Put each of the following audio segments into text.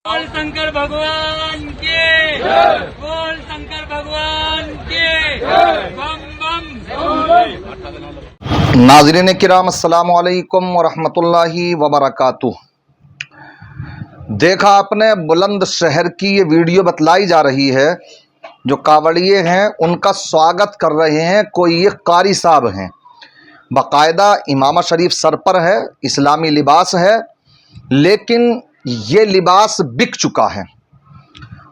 बोल शंकर भगवान के, बोल शंकर भगवान के, बम बम। नाज़रीन किराम अस्सलामु अलैकुम वरहमतुल्लाहि वबरकातुह। देखा आपने, बुलंद शहर की ये वीडियो बतलाई जा रही है। जो कावड़िए हैं उनका स्वागत कर रहे हैं कोई ये कारी साहब हैं, बाकायदा इमामा शरीफ सर पर है, इस्लामी लिबास है, लेकिन ये लिबास बिक चुका है।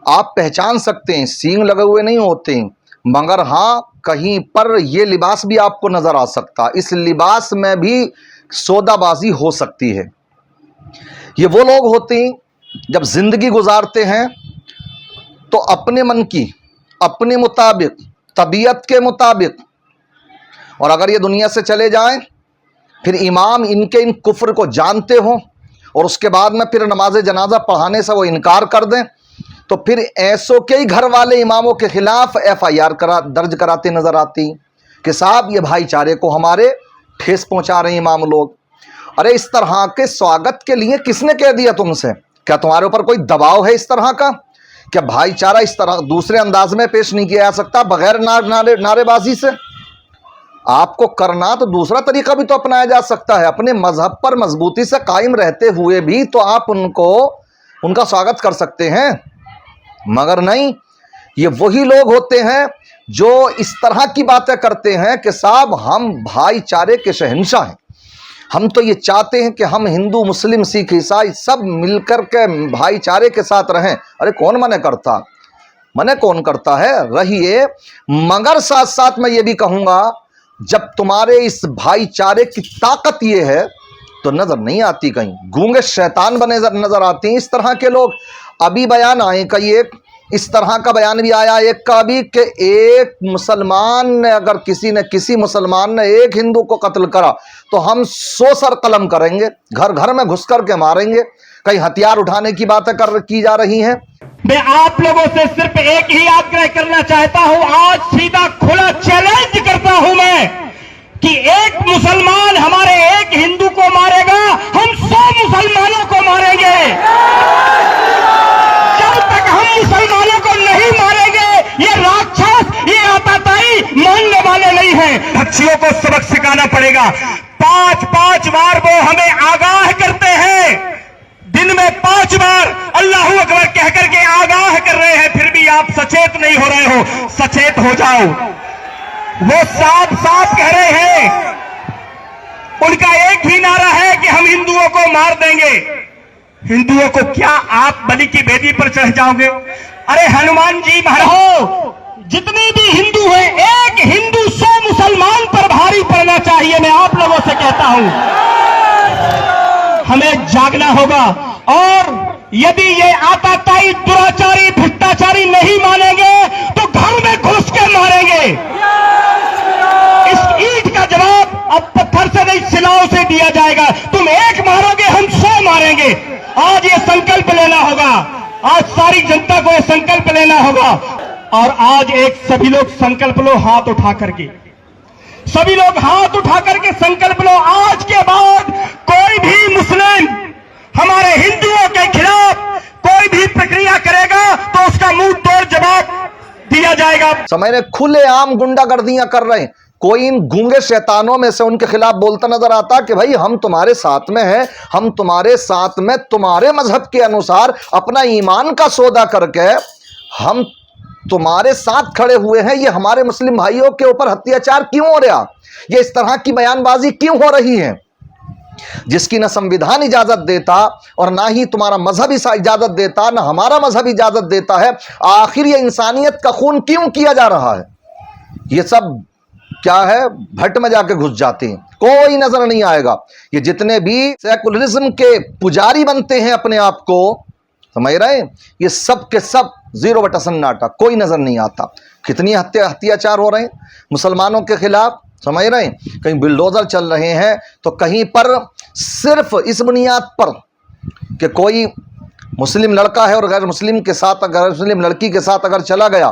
आप पहचान सकते हैं, सींग लगे हुए नहीं होते, मगर हाँ कहीं पर ये लिबास भी आपको नज़र आ सकता। इस लिबास में भी सौदाबाजी हो सकती है। ये वो लोग होते हैं जब ज़िंदगी गुजारते हैं तो अपने मन की, अपने मुताबिक, तबीयत के मुताबिक, और अगर ये दुनिया से चले जाएं फिर इमाम इनके इन कुफ्र को जानते हों और उसके बाद में फिर नमाज जनाजा पढ़ाने से वो इनकार कर दें, तो फिर ऐसों के ही घर वाले इमामों के खिलाफ FIR दर्ज कराते नजर आती कि साहब ये भाईचारे को हमारे ठेस पहुंचा रहे हैं इमाम लोग। अरे इस तरह के स्वागत के लिए किसने कह दिया तुमसे? क्या तुम्हारे ऊपर कोई दबाव है इस तरह का? क्या भाईचारा इस तरह दूसरे अंदाज में पेश नहीं किया जा सकता बगैर नारेबाजी से? आपको करना तो दूसरा तरीका भी तो अपनाया जा सकता है। अपने मजहब पर मजबूती से कायम रहते हुए भी तो आप उनका स्वागत कर सकते हैं, मगर नहीं। ये वही लोग होते हैं जो इस तरह की बातें करते हैं कि साहब हम भाईचारे के शहंशाह हैं, हम तो ये चाहते हैं कि हम हिंदू मुस्लिम सिख ईसाई सब मिलकर के भाईचारे के साथ रहें। अरे कौन मना करता, मना कौन करता है? रहिए, मगर साथ साथ मैं ये भी कहूँगा, जब तुम्हारे इस भाईचारे की ताकत ये है तो नजर नहीं आती, कहीं गूंगे शैतान बने नजर आती हैं इस तरह के लोग। अभी बयान आए कई, एक इस तरह का बयान भी आया एक का भी कि एक मुसलमान ने, अगर किसी मुसलमान ने एक हिंदू को कत्ल करा तो हम 100 सर कलम करेंगे, घर घर में घुस करके मारेंगे। कई हथियार उठाने की बातें की जा रही हैं। मैं आप लोगों से सिर्फ एक ही आग्रह करना चाहता हूं, आज सीधा खुला चैलेंज करता हूं मैं कि एक मुसलमान हमारे एक हिंदू को मारेगा, हम 100 मुसलमानों को मारेंगे। जब तक हम मुसलमानों को नहीं मारेंगे ये राक्षस, ये आताताई मानने वाले नहीं हैं। बच्चियों को सबक सिखाना पड़ेगा। 5-5 बार वो हमें आगाह करते हैं, दिन में 5 बार अल्लाहू अकबर कह करके आगाह कर रहे हैं, फिर भी आप सचेत नहीं हो रहे हो। सचेत हो जाओ। वो साफ साफ कह रहे हैं, उनका एक ही नारा है कि हम हिंदुओं को मार देंगे। हिंदुओं को क्या आप बलि की बेदी पर चढ़ जाओगे? अरे हनुमान जी महाराज, जितने भी हिंदू हैं, एक हिंदू 100 मुसलमान पर भारी पड़ना चाहिए। मैं आप लोगों से कहता हूं, हमें जागना होगा। और यदि ये आताताई, दुराचारी, भ्रष्टाचारी नहीं मानेंगे तो घर में घुस के मारेंगे। इस ईंट का जवाब अब पत्थर से नहीं, सिलाओं से दिया जाएगा। तुम एक मारोगे, हम 100 मारेंगे। आज ये संकल्प लेना होगा, आज सारी जनता को ये संकल्प लेना होगा। और आज एक सभी लोग संकल्प लो, हाथ उठा करके, सभी लोग हाथ उठा करके संकल्प लो। आज के बाद कोई भी मुस्लिम हमारे हिंदुओं के खिलाफ कोई भी प्रक्रिया करेगा तो उसका मुंह तोड़ जवाब दिया जाएगा। समझ रहे, खुले आम गुंडागर्दियां कर रहे हैं। कोई इन गूंगे शैतानों में से उनके खिलाफ बोलता नजर आता कि भाई हम तुम्हारे साथ में हैं, हम तुम्हारे साथ में तुम्हारे मजहब के अनुसार अपना ईमान का सौदा करके हम तुम्हारे साथ खड़े हुए हैं। ये हमारे मुस्लिम भाइयों के ऊपर अत्याचार क्यों हो रहा? ये इस तरह की बयानबाजी क्यों हो रही है, जिसकी न संविधान इजाजत देता और ना ही तुम्हारा मजहब इजाजत देता, ना हमारा मजहब इजाजत देता है? आखिर ये इंसानियत का खून क्यों किया जा रहा है? ये सब क्या है, भट्ट में जाके घुस जाते हैं, कोई नजर नहीं आएगा। ये जितने भी सेकुलरिज्म के पुजारी बनते हैं अपने आप को, समझ रहे, ये सब के सब 0 बटा सन्नाटा, कोई नजर नहीं आता। कितनी अत्याचार हो रहे हैं मुसलमानों के खिलाफ, समझ रहे हैं? कहीं बुलडोजर चल रहे हैं तो कहीं पर सिर्फ इस बुनियाद पर कि कोई मुस्लिम लड़का है और गैर मुस्लिम के साथ, गैर मुस्लिम लड़की के साथ अगर चला गया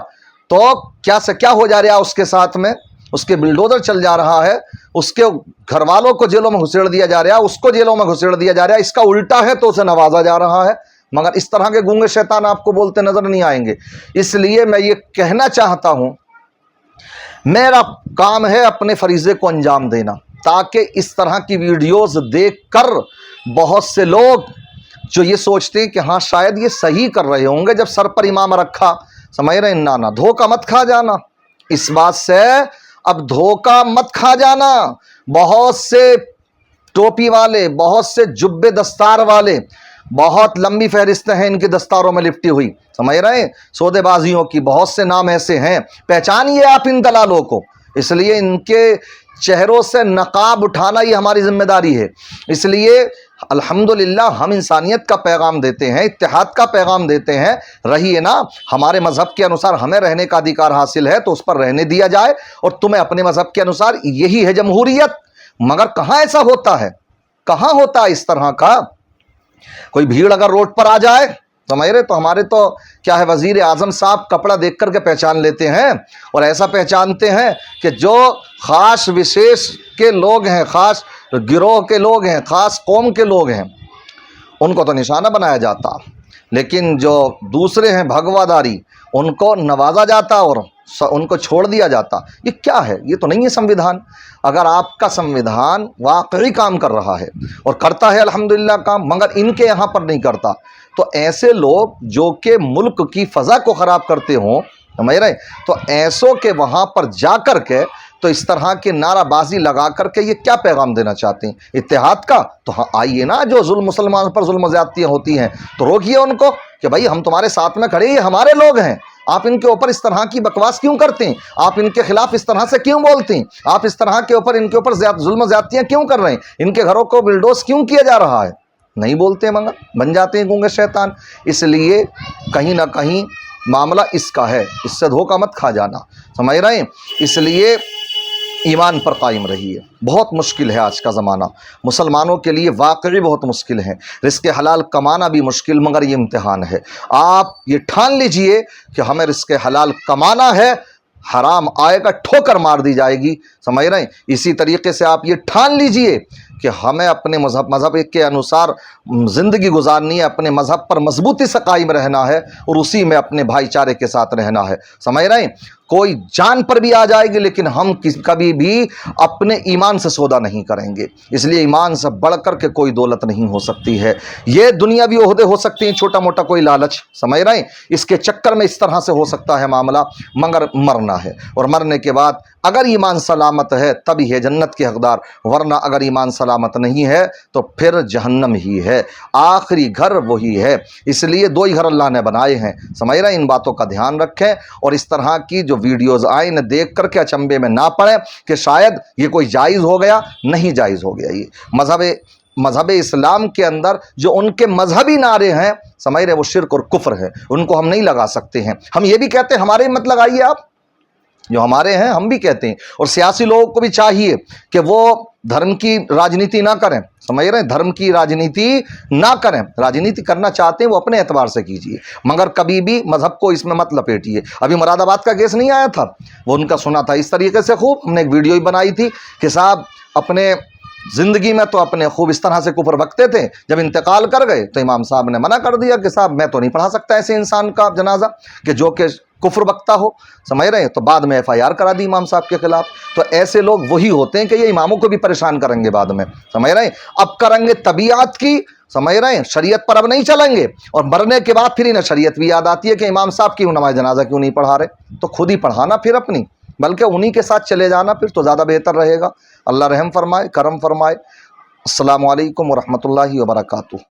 तो क्या से क्या हो जा रहा है उसके साथ में, उसके बुलडोजर चल जा रहा है, उसके घर वालों को जेलों में घुसेड़ दिया जा रहा है, उसको जेलों में घुसेड़ दिया जा रहा है। इसका उल्टा है तो उसे नवाजा जा रहा है। मगर इस तरह के गूंगे शैतान आपको बोलते नजर नहीं आएंगे। इसलिए मैं ये कहना चाहता हूं, मेरा काम है अपने फरीज़े को अंजाम देना, ताकि इस तरह की वीडियोस देखकर बहुत से लोग जो ये सोचते हैं कि हाँ शायद ये सही कर रहे होंगे, जब सर पर इमाम रखा, समझ रहे हैं ना, धोखा मत खा जाना इस बात से, अब धोखा मत खा जाना। बहुत से टोपी वाले, बहुत से जुब्बे दस्तार वाले, बहुत लंबी फहरिस्त हैं इनकी दस्तारों में लिपटी हुई, समझ रहे हैं, सौदेबाजियों की, बहुत से नाम ऐसे हैं। पहचानिए आप इन दलालों को, इसलिए इनके चेहरों से नकाब उठाना ये हमारी जिम्मेदारी है। इसलिए अल्हम्दुलिल्लाह हम इंसानियत का पैगाम देते हैं, इत्तेहाद का पैगाम देते हैं, रहिए ना, हमारे मज़हब के अनुसार हमें रहने का अधिकार हासिल है तो उस पर रहने दिया जाए, और तुम्हें अपने मज़हब के अनुसार, यही है जमहूरियत। मगर कहाँ ऐसा होता है, कहाँ होता है इस तरह का? कोई भीड़ अगर रोड पर आ जाए, समझ रहे, तो हमारे तो क्या है, वजीर आजम साहब कपड़ा देख करके पहचान लेते हैं, और ऐसा पहचानते हैं कि जो ख़ास विशेष के लोग हैं, ख़ास गिरोह के लोग हैं, ख़ास कौम के लोग हैं, उनको तो निशाना बनाया जाता, लेकिन जो दूसरे हैं भगवादारी, उनको नवाजा जाता और उनको छोड़ दिया जाता। ये क्या है? ये तो नहीं है संविधान। अगर आपका संविधान वाकई काम कर रहा है और करता है अल्हम्दुलिल्लाह काम, मगर इनके यहाँ पर नहीं करता, तो ऐसे लोग जो कि मुल्क की फ़ज़ा को ख़राब करते हों, समझ रहे, तो ऐसों के वहाँ पर जा कर के तो इस तरह की नाराबाजी लगा करके ये क्या पैगाम देना चाहते हैं? इत्तेहाद का? तो हाँ आइए ना, जो जुल्म मुसलमानों पर जुल्म ज़्यादतियाँ होती हैं तो रोकिए उनको कि भाई हम तुम्हारे साथ में खड़े, ये हमारे लोग हैं, आप इनके ऊपर इस तरह की बकवास क्यों करते हैं? आप इनके खिलाफ इस तरह से क्यों बोलते हैं? आप इस तरह के ऊपर इनके ऊपर जुल्म ज़्यादतियाँ क्यों कर रहे हैं? इनके घरों को बिल्डोज क्यों किया जा रहा है? नहीं बोलते, मगर बन जाते हैं गूंगे शैतान। इसलिए कहीं ना कहीं मामला इसका है, इससे धोखा मत खा जाना, समझ रहे हैं। इसलिए ईमान पर कायम रहिए। बहुत मुश्किल है आज का ज़माना, मुसलमानों के लिए वाकई बहुत मुश्किल है। रिज़्क़ हलाल कमाना भी मुश्किल, मगर ये इम्तिहान है। आप ये ठान लीजिए कि हमें रिज़्क़ हलाल कमाना है, हराम आएगा ठोकर मार दी जाएगी, समझ रहे हैं। इसी तरीके से आप ये ठान लीजिए कि हमें अपने मज़हब के अनुसार ज़िंदगी गुजारनी है, अपने मज़हब पर मजबूती से कायम रहना है और उसी में अपने भाईचारे के साथ रहना है, समझ रहे हैं। कोई जान पर भी आ जाएगी, लेकिन हम कभी भी अपने ईमान से सौदा नहीं करेंगे। इसलिए ईमान से बढ़ कर के कोई दौलत नहीं हो सकती है। ये दुनियावी ओहदे हो सकते हैं, छोटा मोटा कोई लालच, समझ रहे हैं, इसके चक्कर में इस तरह से हो सकता है मामला, मगर मरना है, और मरने के बाद अगर ईमान सलामत है तभी है जन्नत के हकदार, वरना अगर ईमान सलामत नहीं है तो फिर जहन्नम ही है, आखिरी घर वही है। इसलिए दो ही घर अल्लाह ने बनाए हैं, समझ रहे हैं। इन बातों का ध्यान रखें और इस तरह की जो वीडियोज़ आए इन्हें देख करके अचंभे में ना पड़े कि शायद ये कोई जायज़ हो गया, नहीं जायज़ हो गया। ये मज़हब इस्लाम के अंदर जो उनके मजहबी नारे हैं, समझ रहे, वो शिर्क और कुफ्र है, उनको हम नहीं लगा सकते हैं। हम ये भी कहते हैं हमारे मत लगाइए आप, जो हमारे हैं हम भी कहते हैं। और सियासी लोगों को भी चाहिए कि वो धर्म की राजनीति ना करें, समझ रहे हैं, धर्म की राजनीति ना करें। राजनीति करना चाहते हैं वो अपने एतबार से कीजिए, मगर कभी भी मजहब को इसमें मत लपेटिए। अभी मुरादाबाद का केस नहीं आया था, वो उनका सुना था इस तरीके से खूब, हमने एक वीडियो ही बनाई थी कि साहब अपने ज़िंदगी में तो अपने खूब इस तरह से कुफ्र बकते थे, जब इंतकाल कर गए तो इमाम साहब ने मना कर दिया कि साहब मैं तो नहीं पढ़ा सकता ऐसे इंसान का जनाजा कि जो कि कुफ्र बकता हो, समझ रहे हैं। तो बाद में FIR करा दी इमाम साहब के खिलाफ। तो ऐसे लोग वही होते हैं कि ये इमामों को भी परेशान करेंगे बाद में, समझ रहे हैं। अब करेंगे तबीयत की, समझ रहे हैं, शरीयत पर अब नहीं चलेंगे, और मरने के बाद फिर इन्हें शरीयत भी याद आती है कि इमाम साहब क्यों नमाज जनाजा क्यों नहीं पढ़ा रहे। तो खुद ही पढ़ाना फिर अपनी, बल्कि उन्हीं के साथ चले जाना फिर तो ज़्यादा बेहतर रहेगा। अल्लाह रहम फरमाए, करम फरमाए। अस्सलामु अलैकुम व रहमतुल्लाहि व बरकातुहू।